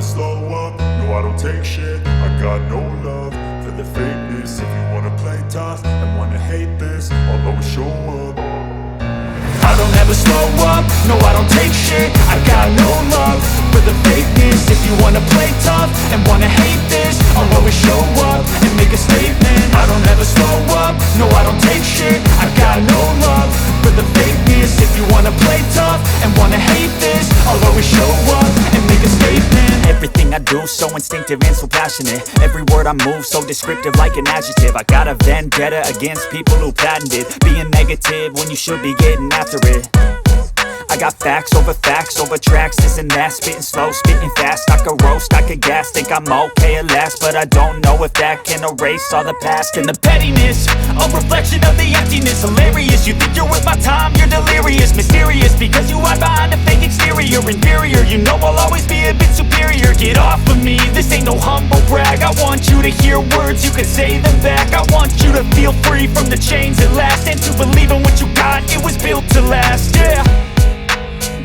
slow up, no I don't take shit. I got no love for the fakeness. If you wanna play tough and wanna hate this, I'll always show up. I don't ever slow up, no I don't take shit. I got no love for the fakeness. If you wanna play tough and wanna hate this, I'll always show up and make a statement. I don't ever slow up, no I don't take shit. I got no love for the fakeness. If you wanna play tough and wanna hate this, I'll always show up and make a statement. Everything I do so instinctive and so passionate. Every word I move so descriptive like an adjective. I got a vendetta against people who patented being negative when you should be getting after it. I got facts over tracks, this and that. Spitting slow, spitting fast, I could roast, I could gas. Think I'm okay at last, but I don't know if that can erase all the past. And the pettiness, a reflection of the emptiness. Hilarious, you think you're worth my time, you're delirious. Mysterious, because you hide behind a fake exterior. Inferior, you know I'll always be a bit superior. Get off of me, this ain't no humble brag. I want you to hear words, you can say them back. I want you to feel free from the chains at last, and to believe in what you got, it was built to last, yeah.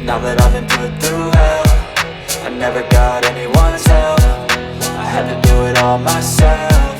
Now that I've been put through hell, I never got anyone's help. I had to do it all myself.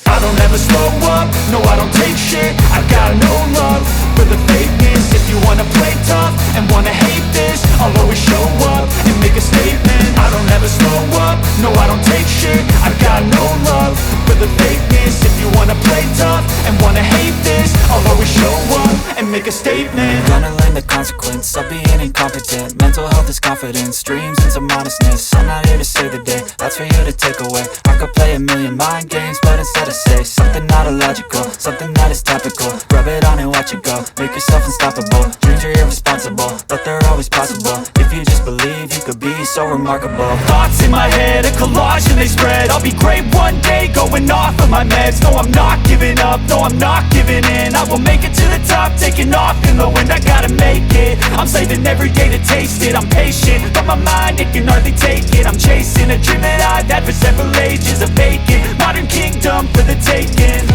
I don't ever slow up, no I don't take shit. I got no love for the fakeness. If you wanna play tough and wanna hate this, I'll always show up and make a statement. I don't ever slow up, no I don't take shit. I got no love for the fakeness. If you wanna play tough and wanna hate this, I'll always show up and make a statement. Gonna learn the consequence of being incompetent. Mental health is confidence, dreams and some honestness. I'm not here to save the day, that's for you to take away. I could play a million mind games, but instead I say something not illogical, something that is topical. Rub it on and watch it go, make yourself unstoppable. Dreams are irresponsible, but they're always possible. If you just believe, you could be so remarkable. Thoughts in my head, a collage and they spread. I'll be great one day, going off of my meds. No, I'm not giving up, no, I'm not giving in. I will make it to the top, taking off in the wind. I gotta make it, I'm saving every day to taste it. I'm patient, but my mind, it can hardly take it. I'm chasing a dream that I've had for several ages. A vacant, modern kingdom for the taking.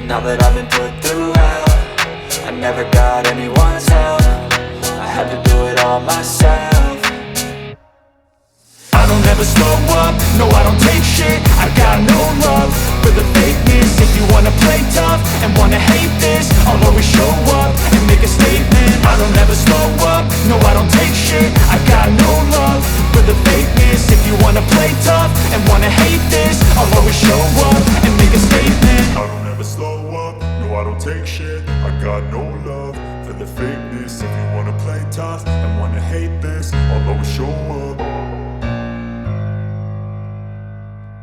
Now that I've been put through hell, I never got anyone's help. I had to do it all myself. I don't ever slow up, no I don't take shit. I got no love for the fakeness. If you wanna play tough and wanna hate this, I'll always show up and make a statement. I don't ever slow up, no I don't take shit. I got no love for the fakeness. If you wanna play tough and wanna hate